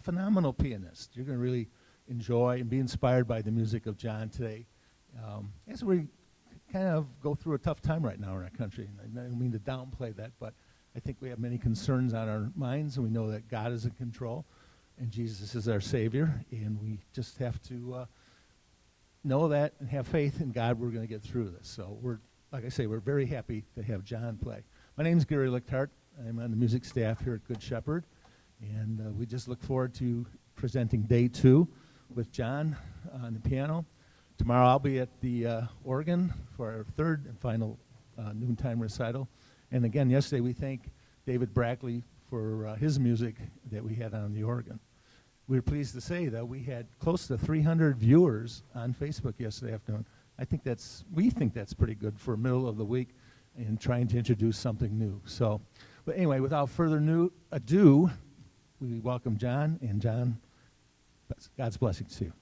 phenomenal pianist. You're going to really enjoy and be inspired by the music of John today. As we kind of go through a tough time right now in our country. And I don't mean to downplay that, but I think we have many concerns on our minds, and we know that God is in control, and Jesus is our Savior, and we just have to know that and have faith in God. We're going to get through this. So like I say, we're very happy to have John play. My name is Gary Lichthart. I'm on the music staff here at Good Shepherd, and we just look forward to presenting day 2 with John on the piano. Tomorrow I'll be at the organ for our 3rd and final noontime recital. And again, yesterday we thank David Brackley for his music that we had on the organ. We were pleased to say that we had close to 300 viewers on Facebook yesterday afternoon. We think that's pretty good for middle of the week and trying to introduce something new. So, but anyway, without further ado, we welcome John, and John, God's blessings to you.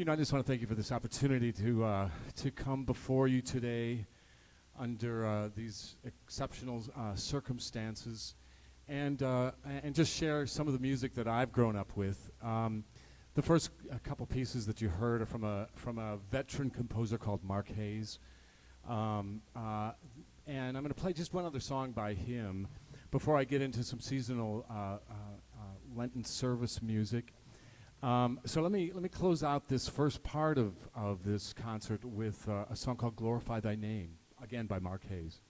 I just want to thank you for this opportunity to come before you today under these exceptional circumstances, and just share some of the music that I've grown up with. The first couple pieces that you heard are from a veteran composer called Mark Hayes, and I'm going to play just one other song by him before I get into some seasonal Lenten service music. So let me close out this first part of this concert with a song called "Glorify Thy Name," again by Mark Hayes.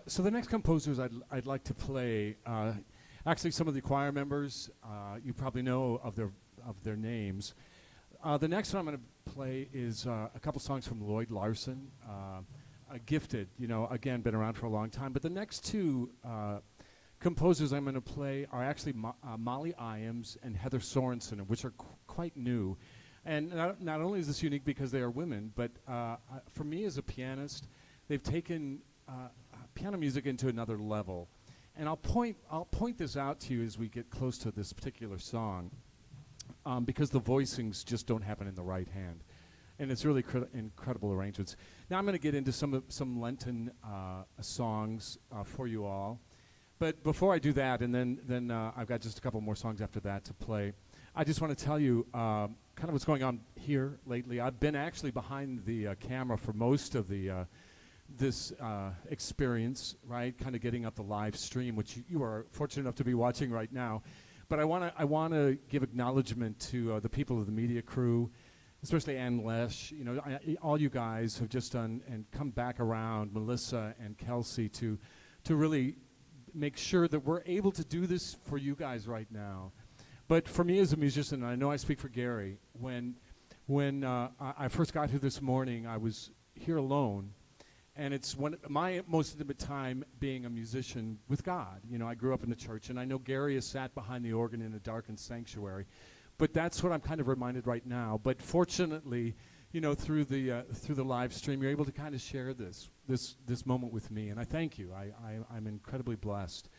So the next composers I'd like to play, actually some of the choir members, you probably know of their names. The next one I'm going to play is a couple songs from Lloyd Larson, gifted, again, been around for a long time. But the next two composers I'm going to play are actually Molly Iams and Heather Sorensen, which are quite new. And not only is this unique because they are women, but for me as a pianist, they've taken piano music into another level. And I'll point this out to you as we get close to this particular song, because the voicings just don't happen in the right hand. And it's really incredible arrangements. Now I'm going to get into some Lenten songs for you all. But before I do that, and then I've got just a couple more songs after that to play, I just want to tell you kind of what's going on here lately. I've been actually behind the camera for most of this experience, right? Kind of getting up the live stream, which you are fortunate enough to be watching right now. But I want to give acknowledgement to the people of the media crew, especially Ann Lesh, all you guys have just done and come back around, Melissa and Kelsey, to really make sure that we're able to do this for you guys right now. But for me as a musician, and I know I speak for Gary, when I first got here this morning, I was here alone, and it's my most intimate time being a musician with God. I grew up in the church, and I know Gary has sat behind the organ in a darkened sanctuary, but that's what I'm kind of reminded right now. But fortunately, through the live stream, you're able to kind of share this moment with me, and I thank you. I'm incredibly blessed.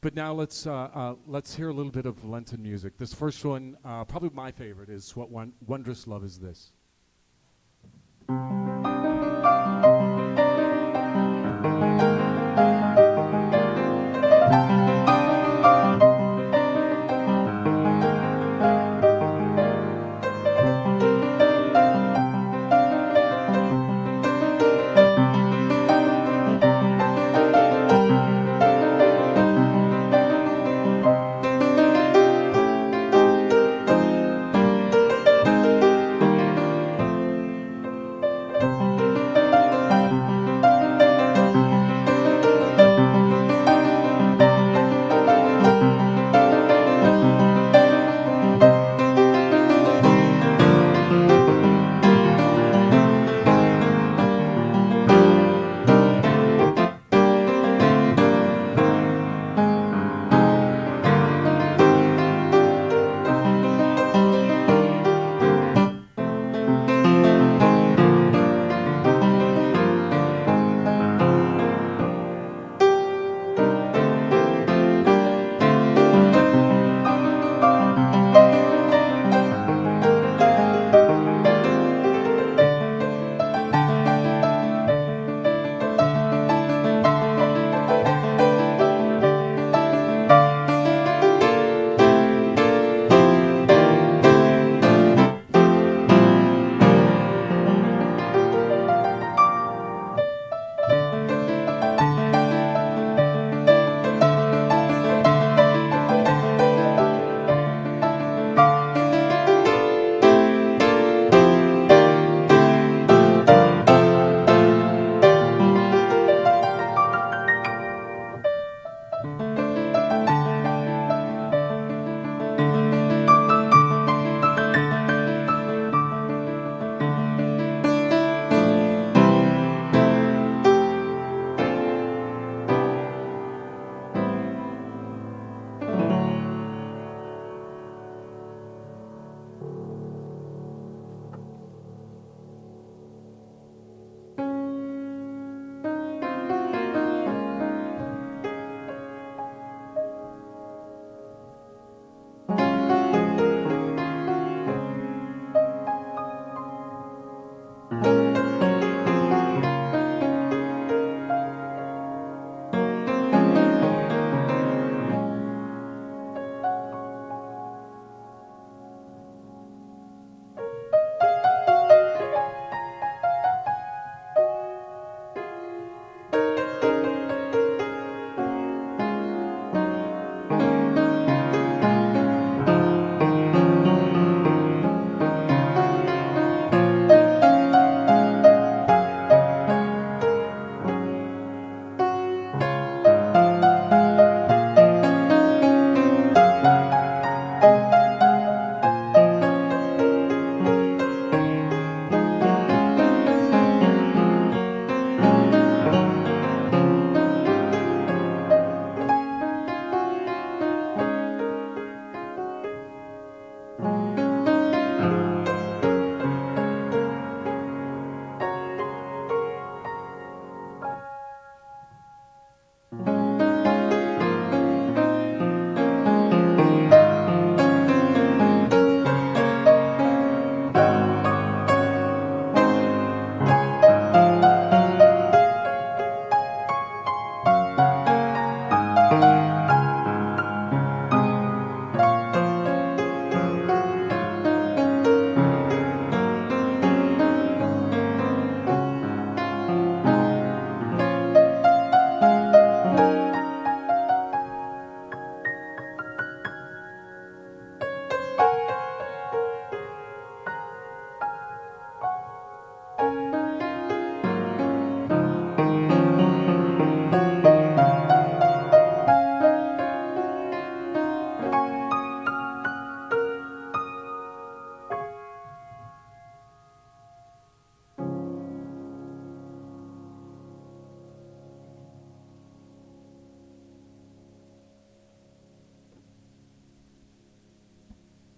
But now let's hear a little bit of Lenten music. This first one, probably my favorite, is "What Wondrous Love Is This."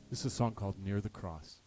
This is a song called Near the Cross.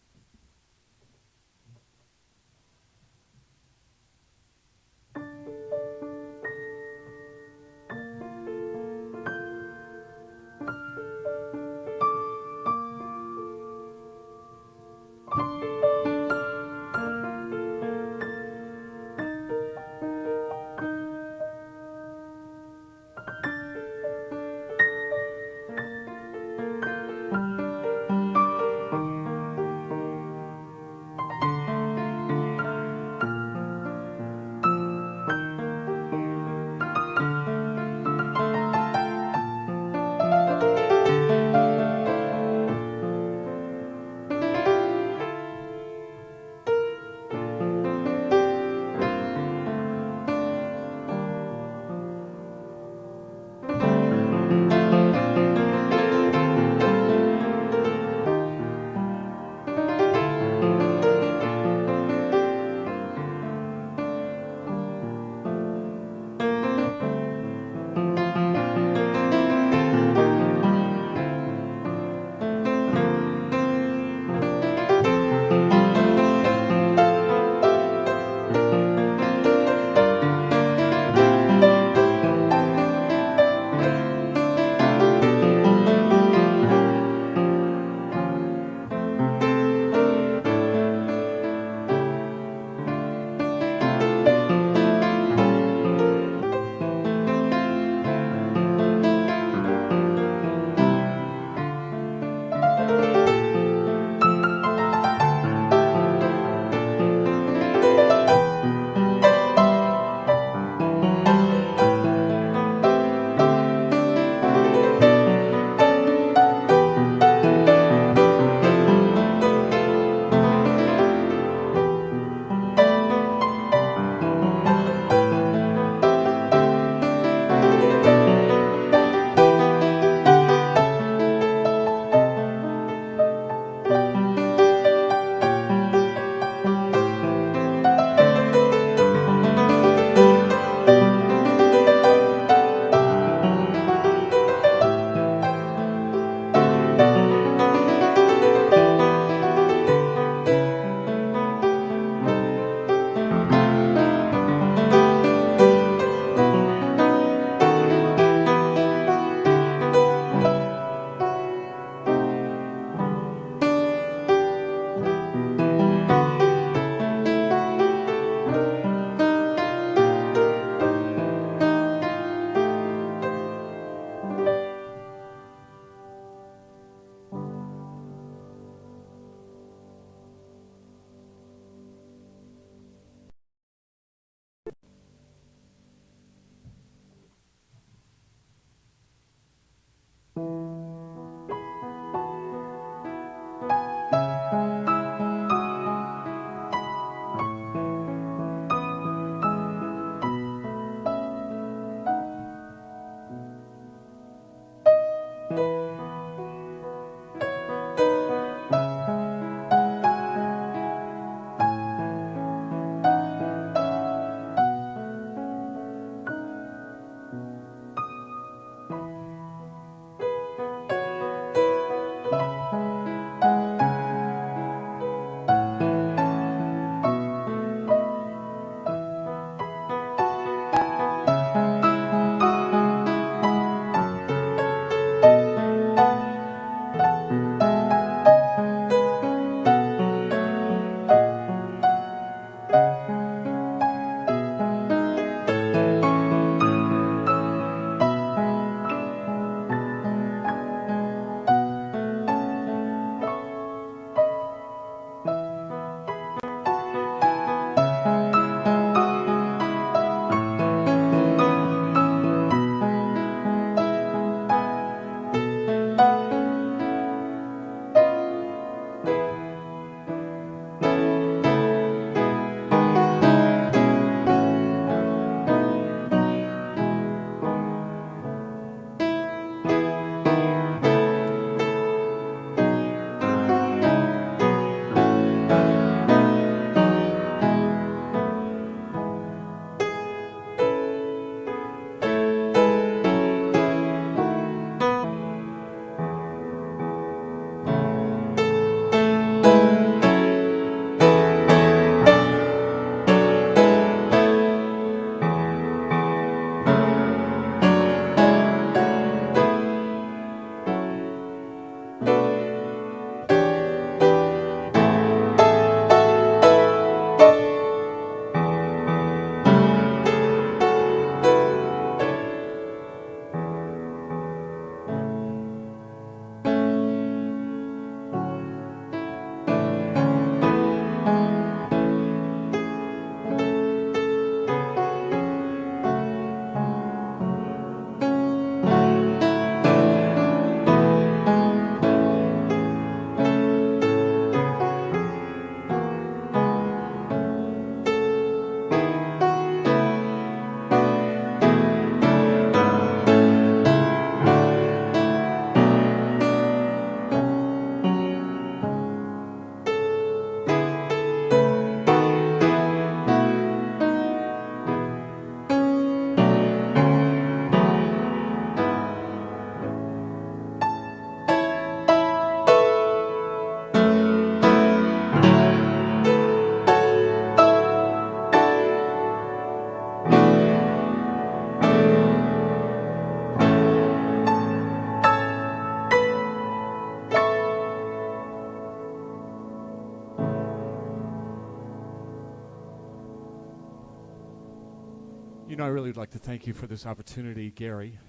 I really would like to thank you for this opportunity, Gary,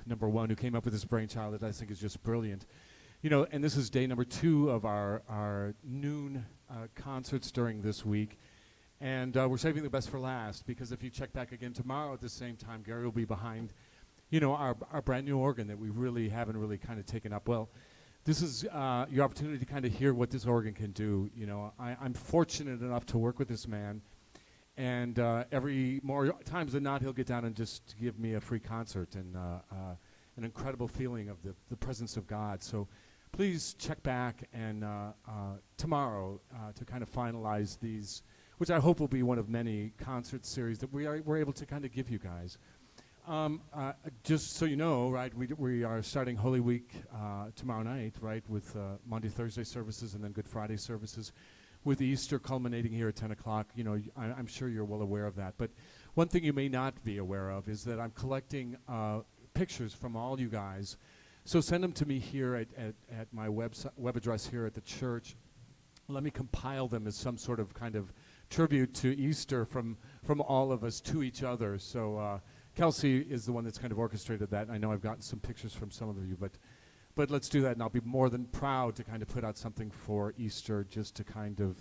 number one, who came up with this brainchild that I think is just brilliant. And this is day number 2 of our noon concerts during this week. And we're saving the best for last, because if you check back again tomorrow at the same time, Gary will be behind, our brand new organ that we really haven't really kind of taken up. Well, this is your opportunity to kind of hear what this organ can do. I'm fortunate enough to work with this man. And every more times than not, he'll get down and just give me a free concert and an incredible feeling of the presence of God. So please check back and tomorrow to kind of finalize these, which I hope will be one of many concert series that we're able to kind of give you guys. Just so you know, right, we are starting Holy Week tomorrow night, right, with Monday, Thursday services and then Good Friday services, with Easter culminating here at 10 o'clock. I'm sure you're well aware of that. But one thing you may not be aware of is that I'm collecting pictures from all you guys. So send them to me here at my web address here at the church. Let me compile them as some sort of kind of tribute to Easter from all of us to each other. So Kelsey is the one that's kind of orchestrated that. I know I've gotten some pictures from some of you, but let's do that, and I'll be more than proud to kind of put out something for Easter just to kind of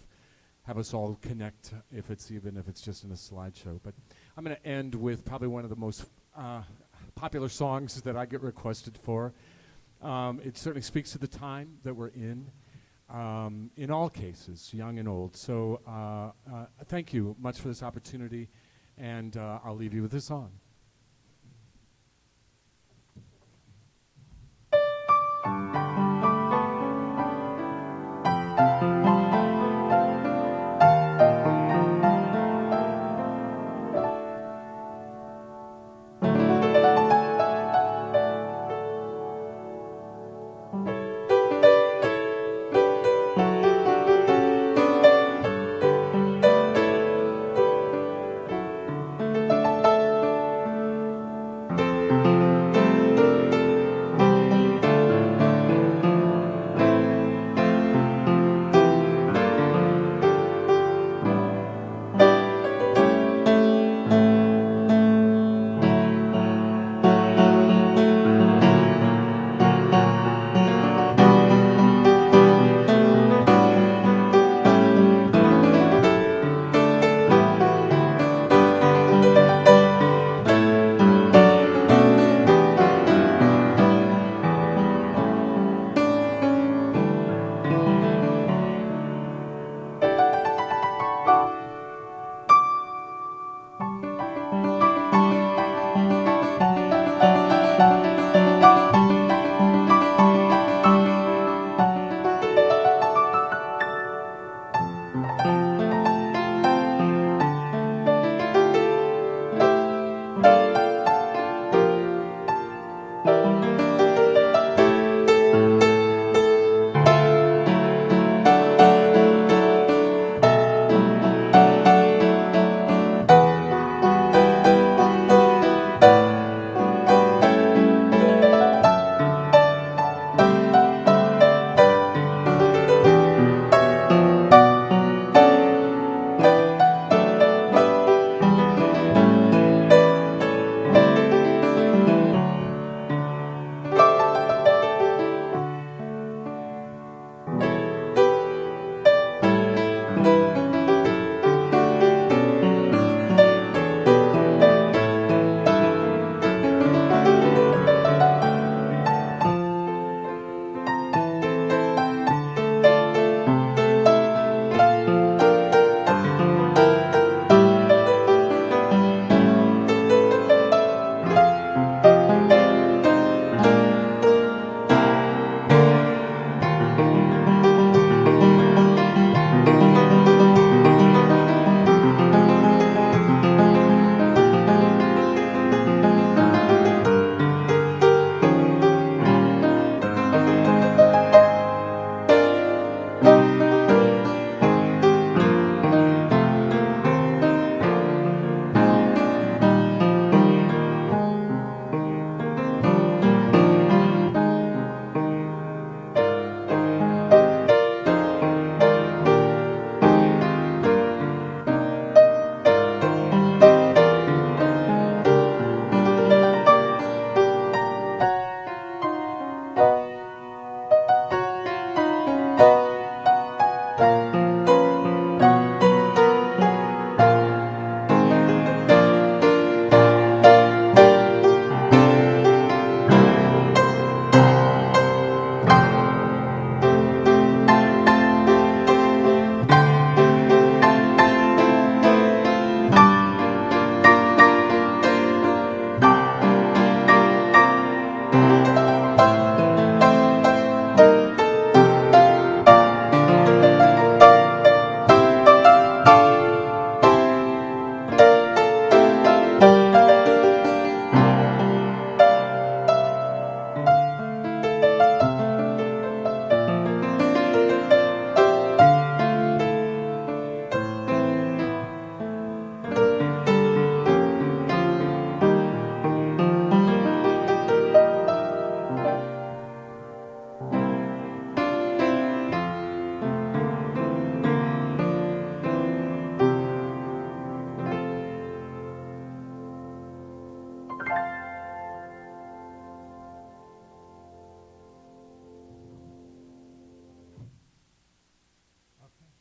have us all connect, even if it's just in a slideshow. But I'm going to end with probably one of the most popular songs that I get requested for. It certainly speaks to the time that we're in all cases, young and old. So thank you much for this opportunity, and I'll leave you with this song.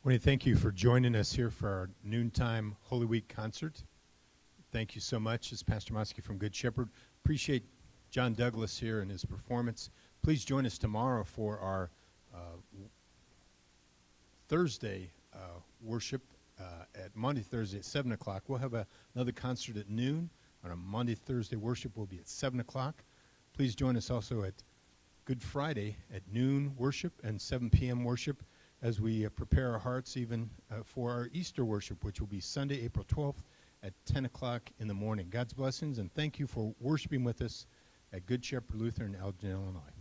I want to thank you for joining us here for our noontime Holy Week concert. Thank you so much. This is Pastor Mosky from Good Shepherd. Appreciate John Douglas here and his performance. Please join us tomorrow for our Thursday worship at Monday, Thursday at 7 o'clock. We'll have another concert at noon. On a Monday, Thursday worship will be at 7 o'clock. Please join us also at Good Friday at noon worship and 7 p.m. worship as we prepare our hearts even for our Easter worship, which will be Sunday, April 12th at 10 o'clock in the morning. God's blessings, and thank you for worshiping with us at Good Shepherd Lutheran in Elgin, Illinois.